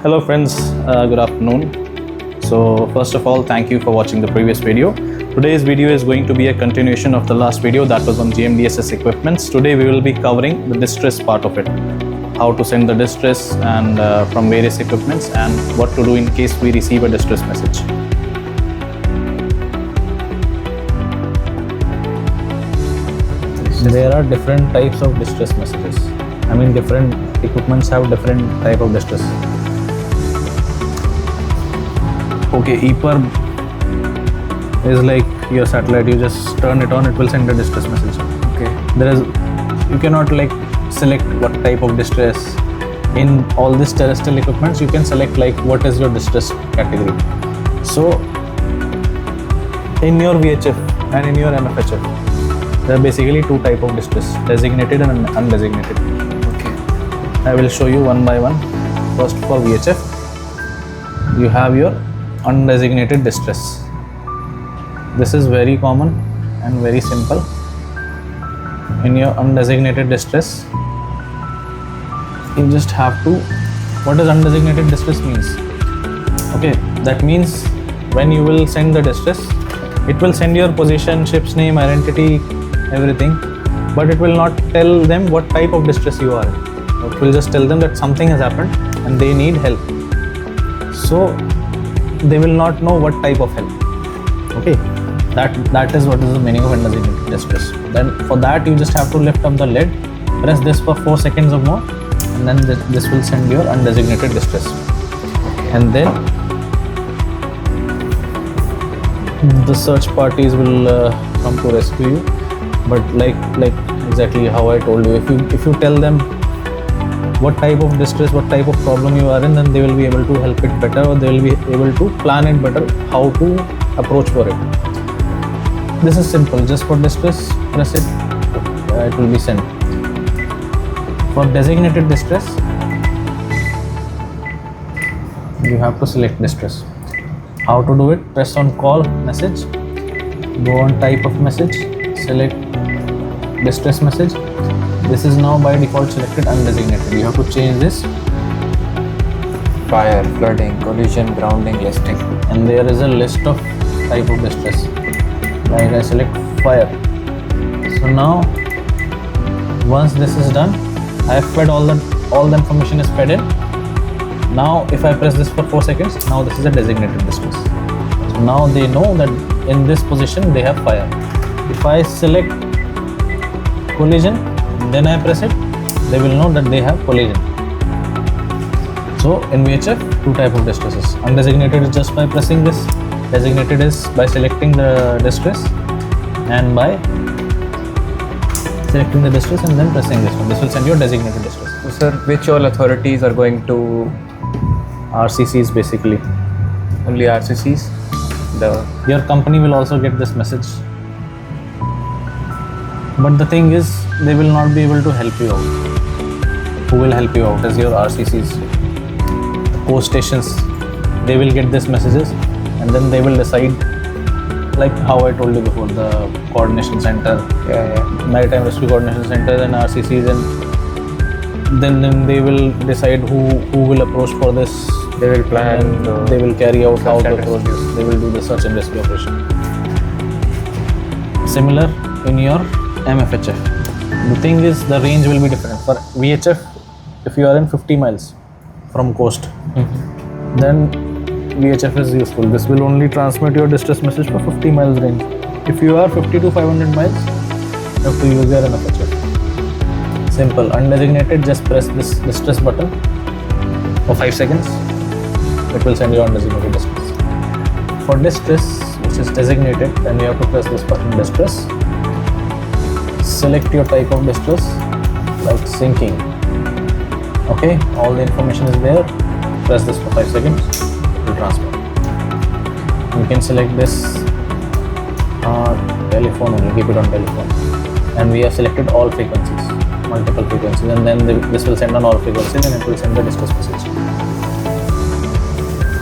Hello friends, good afternoon. So first of all, thank you for watching the previous video. Today's video is going to be a continuation of the last video that was on Gmdss equipments. Today we will be covering the distress part of it. How to send the distress and from various equipments, and what to do in case we receive a distress message. There are different types of distress messages. I mean, different equipments have different type of distress. Okay, EPIRB is like your satellite. You just turn it on, it will send a distress message. Okay. You cannot like select what type of distress. In all these terrestrial equipments, you can select like what is your distress category. So in your VHF and in your MFHF, there are basically two type of distress: designated and undesignated. Okay. I will show you one by one. First, for VHF, you have your undesignated distress. This is very common and very simple. In your undesignated distress, you just have to, what does undesignated distress means? Okay, that means when you will send the distress, it will send your position, ship's name, identity, everything, but it will not tell them what type of distress you are in. It will just tell them that something has happened and they need help. So they will not know what type of help. Okay, that is what is the meaning of undesignated distress. Then for that, you just have to lift up the lid, press this for 4 seconds or more, and then this will send your undesignated distress. And then the search parties will come to rescue you. But like exactly how I told you, if you tell them what type of distress, what type of problem you are in, then they will be able to help it better, or they will be able to plan it better how to approach for it. This is simple. Just for distress, press it, it will be sent. For designated distress, you have to select distress. How to do it? Press on call message, go on type of message, select distress message. This is now by default selected undesignated. You have to change this. Fire, flooding, collision, grounding, listing. And there is a list of type of distress. Like I select fire. So now, once this is done, I have fed all the information is fed in. Now if I press this for 4 seconds, now this is a designated distress. So now they know that in this position they have fire. If I select collision, then I press it, they will know that they have collision. So in VHF, two type of distresses. Undesignated is just by pressing this. Designated is by selecting the distress and by selecting the distress and then pressing this one. This will send you a designated distress. So sir, which all authorities are going to? RCCs basically. Only RCCs? Your company will also get this message. But the thing is, they will not be able to help you out. Who will help you out is your RCCs. The post stations, they will get these messages and then they will decide, like how I told you before, the coordination center, Maritime Rescue Coordination Center and RCCs, and then they will decide who will approach for this. They will plan. They will carry out how to approach this. They will do the search and rescue operation. Similar in your MFHF. The thing is, the range will be different. For VHF, if you are in 50 miles from coast, then VHF is useful. This will only transmit your distress message for 50 miles range. If you are 50 to 500 miles, you have to use your MFHF. Simple. Undesignated, just press this distress button for 5 seconds. It will send you undesignated distress. For distress, which is designated, then you have to press this button, distress. Select your type of distress, like sinking. Okay, all the information is there. Press this for 5 seconds, it will transfer. You can select this telephone, and you keep it on telephone. And we have selected all frequencies, multiple frequencies, and then this will send on all frequencies and it will send the distress message.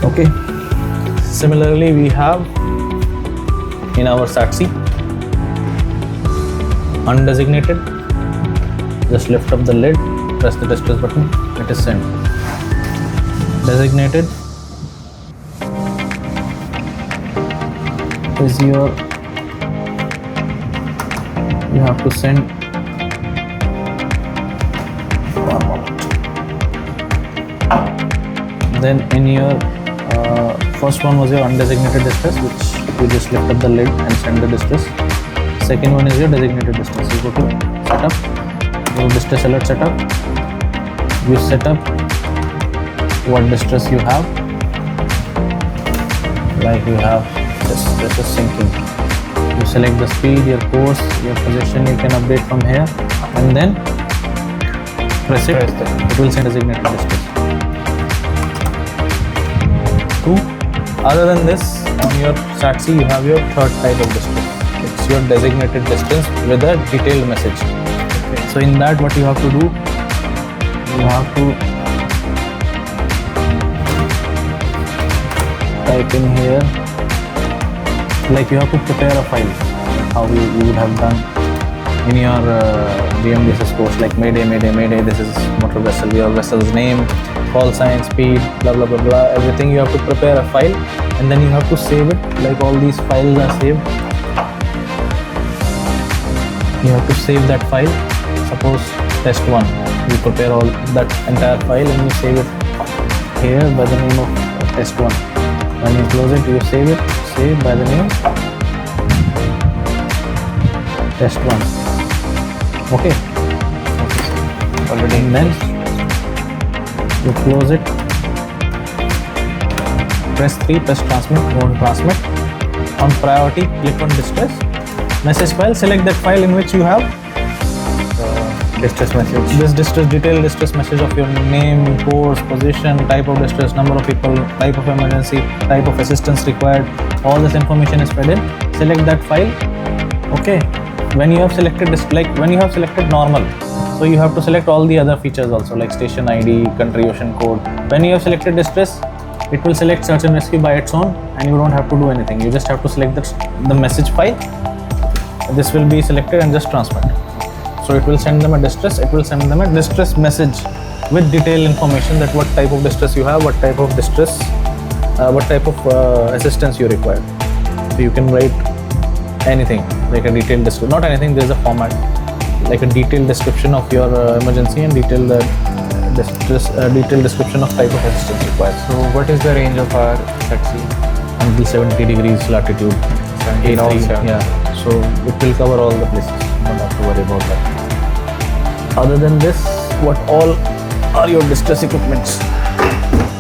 Okay, similarly we have in our SATC, undesignated, just lift up the lid, press the distress button, it is sent. designated is your, you have to send, one moment. Then in your first one was your undesignated distress, which you just lift up the lid and send the distress. Second one is your designated distress. You go to setup, go distress alert setup, you set up what distress you have, like you have this is syncing. You select the speed, your course, your position, you can update from here, and then press it, it will send designated distress. 2. Other than this, on your SATC you have your third type of distress. It's your designated distress with a detailed message. Okay. So in that, what you have to do, you have to type in here, like you have to prepare a file, how you would have done in your Gmdss course, like Mayday, this is motor vessel, your vessel's name, call sign, speed, blah blah blah blah, everything. You have to prepare a file and then you have to save it, like all these files are saved. You have to save that file. Suppose test 1, you prepare all that entire file and you save it here by the name of test 1. When you close it, you save it, save by the name test 1. Okay. Already. And then you close it, press 3, press transmit, go on transmit. On priority, click on distress message file, select that file in which you have distress message. This distress, detailed distress message of your name, course, position, type of distress, number of people, type of emergency, type of assistance required. All this information is fed in. Select that file. Okay. When you have selected this, like when you have selected normal, so you have to select all the other features also, like station ID, country, ocean code. When you have selected distress, it will select search and rescue by its own, and you don't have to do anything. You just have to select the message file. This will be selected and just transmit. So it will send them a distress. It will send them a distress message with detailed information that what type of distress you have, what type of distress, what type of assistance you require. So you can write anything, like a detailed description. Not anything. There is a format, like a detailed description of your emergency and detailed detailed description of type of assistance required. So what is the range of our taxi? Until 70 degrees latitude. 70 knots, Yeah. So it will cover all the places. You don't have to worry about that. Other than this, what all are your distress equipments?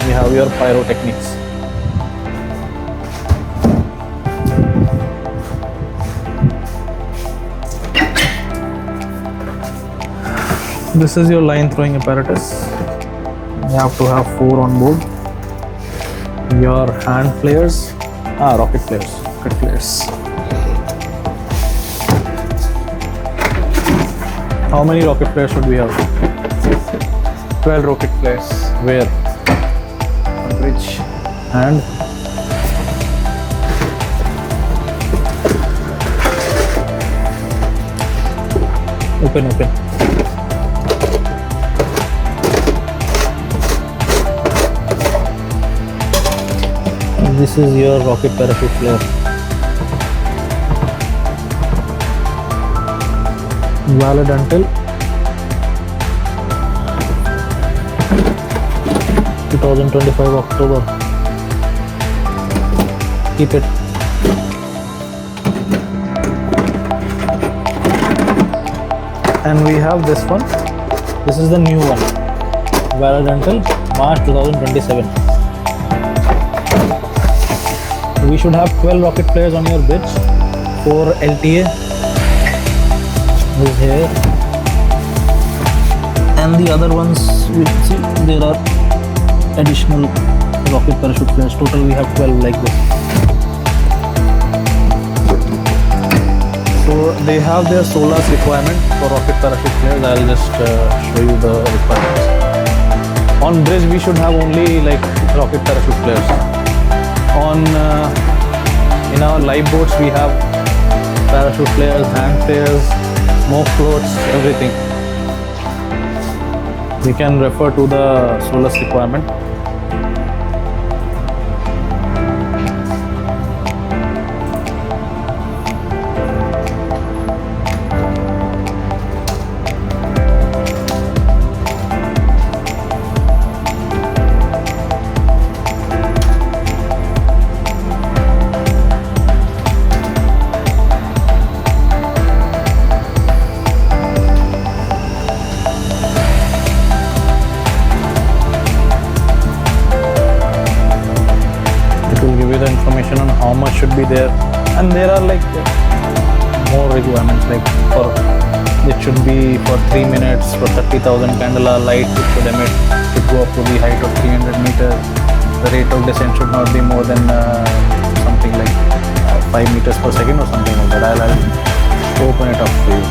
You have your pyrotechnics. This is your line throwing apparatus. You have to have 4 on board. Your hand flares, rocket flares. How many rocket flares should we have? 12 rocket flares. Where? On bridge. And open. This is your rocket parachute flare. Valid until 2025 October. Keep it. And we have this one. This is the new one. Valid until March 2027. We should have 12 rocket flares on your bridge. 4 LTA is here, and the other ones we see there are additional rocket parachute flares. Total we have 12 like this. So they have their SOLAS requirement for rocket parachute flares. I'll just show you the requirements. On bridge we should have only like rocket parachute flares. On in our live boats we have parachute flares, hand flares, smoke floats, everything. We can refer to the SOLAS requirement. give you the information on how much should be there, and there are like more requirements, like for it should be for 3 minutes for 30,000 candela light it should emit, should go up to the height of 300 meters. The rate of descent should not be more than something like 5 meters per second or something like that. I'll open it up for you.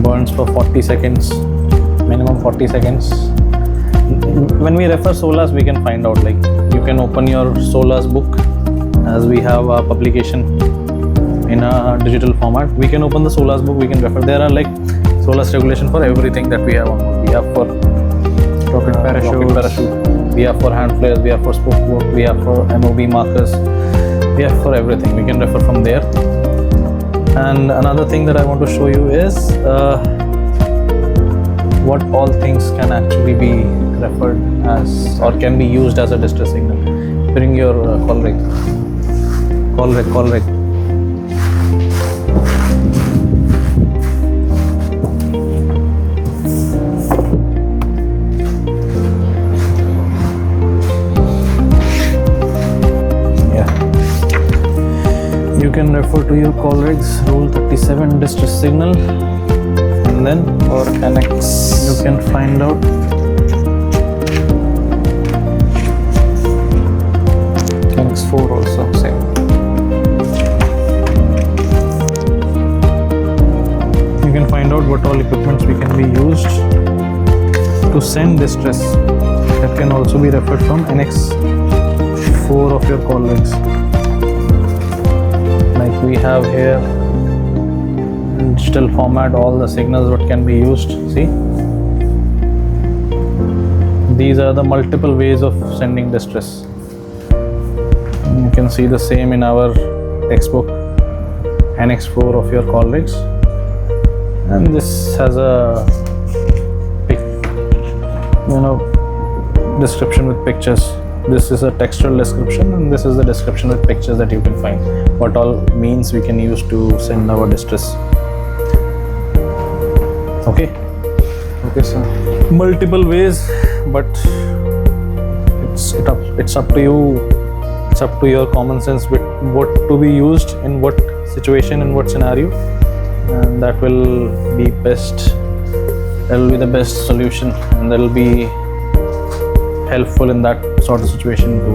Burns for 40 seconds, minimum 40 seconds. When we refer SOLAS, we can find out, like you can open your SOLAS book, as we have a publication in a digital format. We can open the SOLAS book, we can refer. There are like SOLAS regulation for everything that we have on board. We have for rocket parachute, we have for hand flares, we have for spoke boat, we have for MOB markers, we have for everything. We can refer from there. And another thing that I want to show you is what all things can actually be referred as or can be used as a distress signal. Bring your call rig. You can refer to your call rigs, rule 37 distress signal, and then for annex you can find out Annex 4 also same. you can find out what all equipments we can be used to send distress. That can also be referred from annex 4 of your call rigs. Like we have here in digital format all the signals what can be used. See, these are the multiple ways of sending distress. You can see the same in our textbook, annex 4 of your call rigs, and this has a description with pictures. This is a textual description, and this is the description with pictures that you can find. What all means we can use to send our distress. Okay, sir. multiple ways, but it's up to you. It's up to your common sense with what to be used in what situation, in what scenario, and that will be best. That will be the best solution, and that will be helpful in that sort of situation to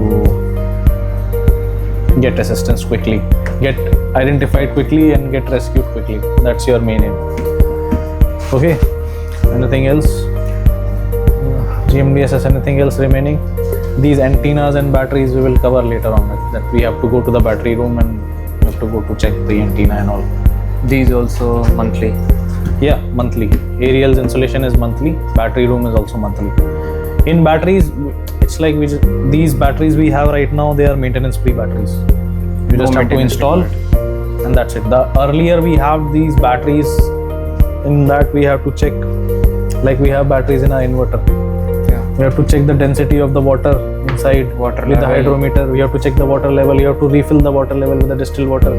get assistance quickly, get identified quickly, and get rescued quickly. That's your main aim. Okay, anything else? Gmdss, anything else remaining? These antennas and batteries we will cover later on. That we have to go to the battery room and we have to go to check the antenna and all. These also monthly. Yeah, monthly. Aerial's installation is monthly. Battery room is also monthly. In batteries, it's like these batteries we have right now, they are maintenance-free batteries. You just have to install, and that's it. The earlier we have these batteries, in that we have to check, like we have batteries in our inverter. Yeah. We have to check the density of the water inside Water with the level. hydrometer. We have to check the water level. You have to refill the water level with the distilled water.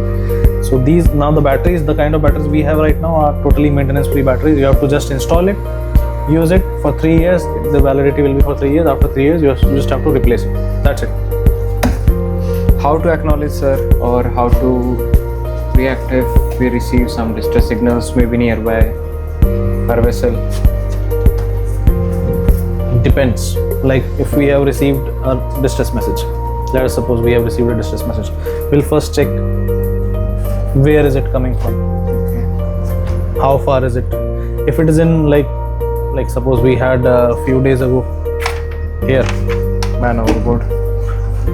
So these, now the batteries, the kind of batteries we have right now are totally maintenance-free batteries. You have to just install it, use it for 3 years. The validity will be for 3 years. After 3 years, you just have to replace it. That's it. How to acknowledge, sir, or how to react if we receive some distress signals maybe nearby our vessel? Depends. Like if we have received a distress message, let us suppose we have received a distress message, we'll first check where is it coming from, how far is it. If it is in like suppose we had a few days ago here, Man overboard.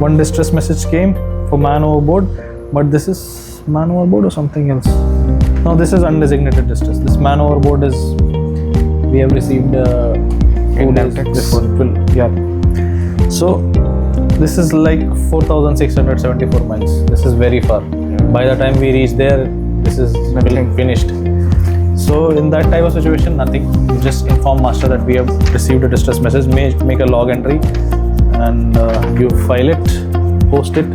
one distress message came for man overboard, but this is man overboard or something else. No, this is undesignated distress. This man overboard is, we have received 4 days before. Yeah. So this is like 4,674 miles. This is very far. By the time we reach there, this case is Nothing. finished. So in that type of situation, nothing. You just inform master that we have received a distress message. Make a log entry, and you file it, post it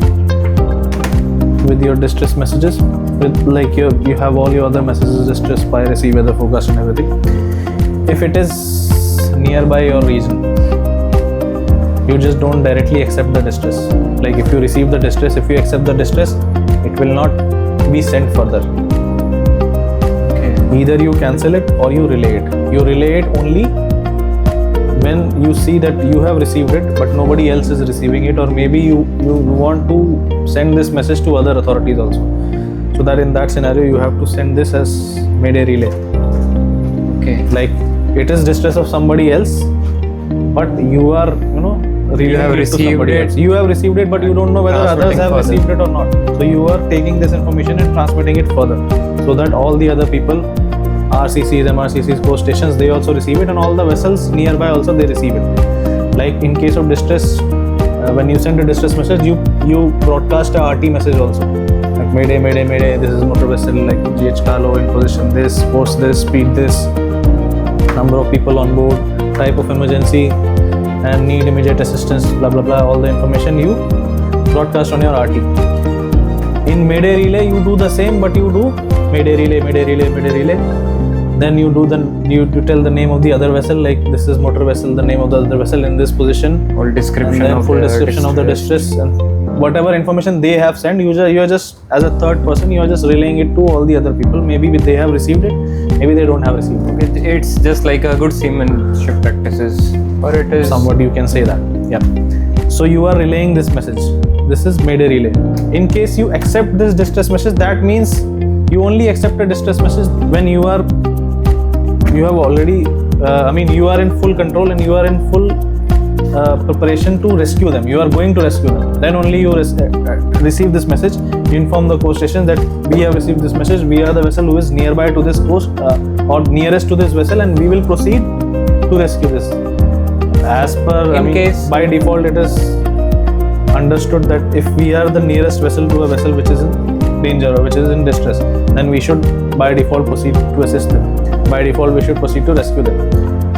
with your distress messages. With like you have all your other messages, distress, piracy, weather forecast, and everything. If it is nearby your region, you just don't directly accept the distress. Like if you receive the distress, if you accept the distress, it will not be sent further. Either you cancel it or you relay it. You relay it only when you see that you have received it but nobody else is receiving it, or maybe you want to send this message to other authorities also. So that in that scenario you have to send this as Mayday relay. Okay. Like it is distress of somebody else, but you are relaying it to somebody else. You have received it, but you don't know whether others have received it or not. So you are taking this information and transmitting it further, so that all the other people, RCCs, MRCCs, coast stations, they also receive it, and all the vessels nearby also they receive it. Like in case of distress, when you send a distress message, you broadcast a RT message also. Like Mayday, Mayday, Mayday, this is motor vessel like GH Carlo in position this, post this, speed this, number of people on board, type of emergency, and need immediate assistance, blah blah blah. All the information you broadcast on your RT. In Mayday relay, you do the same, but you do Mayday relay, Mayday relay, Mayday relay. Then you tell the name of the other vessel, like this is motor vessel, the name of the other vessel in this position, Full description and then of full the description of the distress, and whatever information they have sent, you are just as a third person, you are just relaying it to all the other people. Maybe they have received it, maybe they don't have received it. It's just like a good seamanship practices, or it is Somewhat you can say that. Yeah. So you are relaying this message. This is Mayday relay. In case you accept this distress message, that means you only accept a distress message when you have already you are in full control and you are in full preparation to rescue them. You are going to rescue them. Then only you receive this message. You inform the coast station that we have received this message. We are the vessel who is nearby to this coast or nearest to this vessel, and we will proceed to rescue this. As per case by default, it is understood that if we are the nearest vessel to a vessel which is in danger or which is in distress, then we should by default proceed to assist them. By default, we should proceed to rescue them.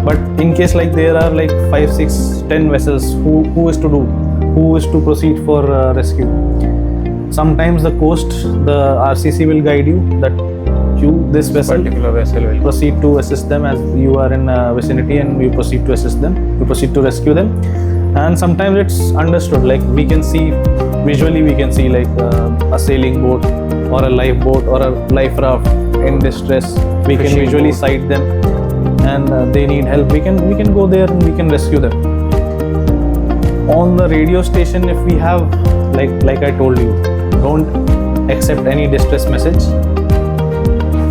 But in case like there are like 5, 6, 10 vessels, who is to proceed for rescue? Sometimes the coast, the RCC will guide you that this particular vessel will proceed to assist them as you are in vicinity, and you proceed to assist them. You proceed to rescue them. And sometimes it's understood, like we can see visually, we can see like a sailing boat or a lifeboat or a life raft in distress. We can visually sight them, and they need help. We can go there and we can rescue them. On the radio station, if we have like I told you, don't accept any distress message.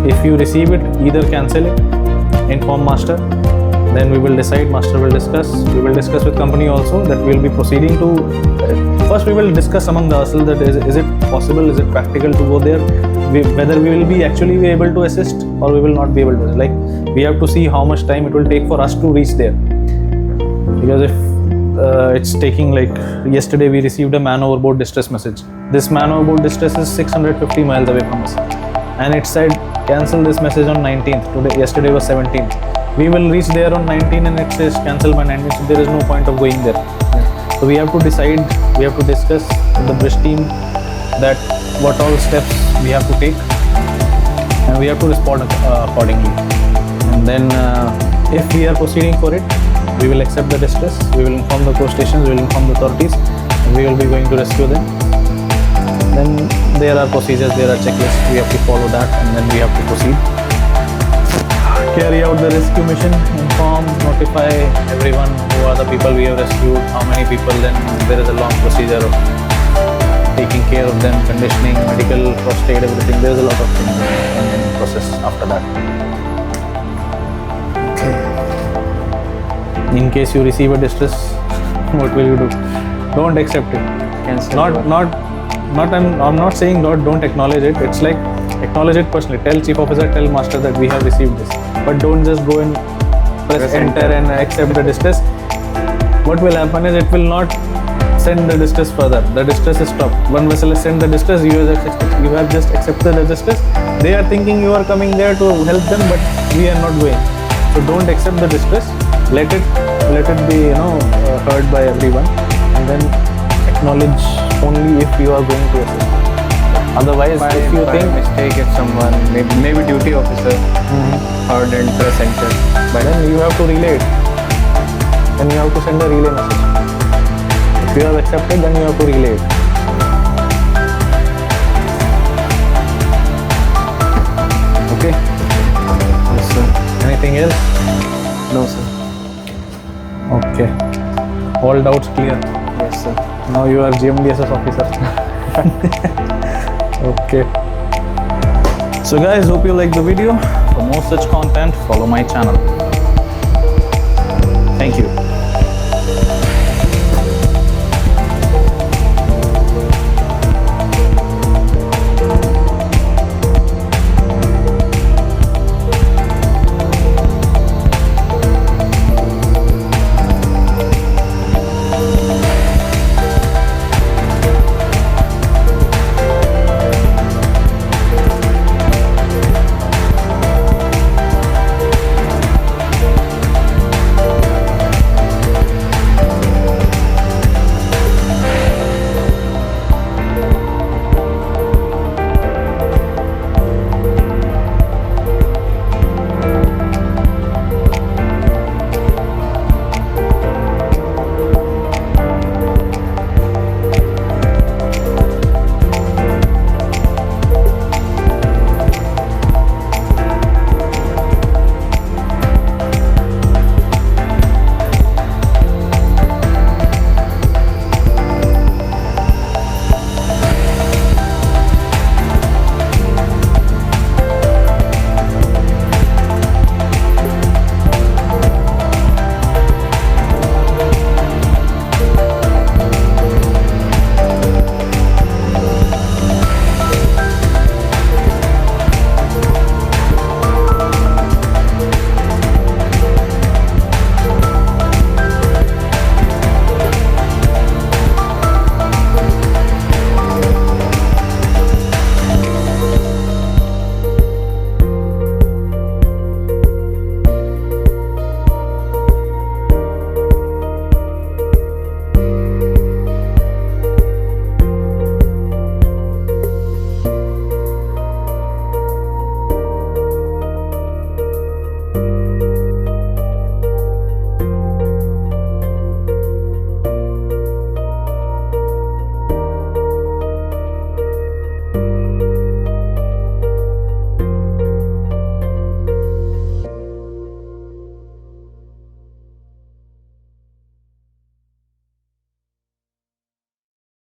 If you receive it, either cancel it, inform master, then we will decide, master will discuss. We will discuss with company also that we will be proceeding to. First, we will discuss among ourselves that is it possible, is it practical to go there, whether we will be actually be able to assist or we will not be able to. Like we have to see how much time it will take for us to reach there. Because if it's taking, like yesterday we received a man overboard distress message. This man overboard distress is 650 miles away from us, and it said cancel this message on 19th. Yesterday was 17th. We will reach there on 19th and it says cancel by 19th, so there is no point of going there. So we have to decide, we have to discuss with the bridge team that what all steps we have to take, and we have to respond accordingly. And then if we are proceeding for it, we will accept the distress, we will inform the coast stations, we will inform the authorities, and we will be going to rescue them. Then there are procedures, there are checklists, we have to follow that, and then we have to proceed. Carry out the rescue mission, inform, notify everyone who are the people we have rescued, how many people, then there is a long procedure of taking care of them, conditioning, medical, first aid, everything. There is a lot of things in the process after that. In case you receive a distress, what will you do? Don't accept it. Cancel. I'm not saying don't acknowledge it. It's like acknowledge it personally. Tell chief officer, tell master that we have received this. But don't just go and press enter and accept the distress. What will happen is it will not send the distress further. The distress is stopped. One vessel has sent the distress, you have just accepted the distress. They are thinking you are coming there to help them, but we are not going. So don't accept the distress. Let it be, heard by everyone, and then acknowledge only if you are going to assist. Otherwise, if you by think mistake, if someone, maybe duty officer, heard and press enter, but then you have to relay it. Then you have to send a relay message. If you have accepted, then you have to relay it. Okay. yes, sir. Anything else? No, sir. Okay. All doubts clear. Yes, sir. Now you are Gmdss officer. Okay. So guys, hope you like the video. For more such content, follow my channel. Thank you.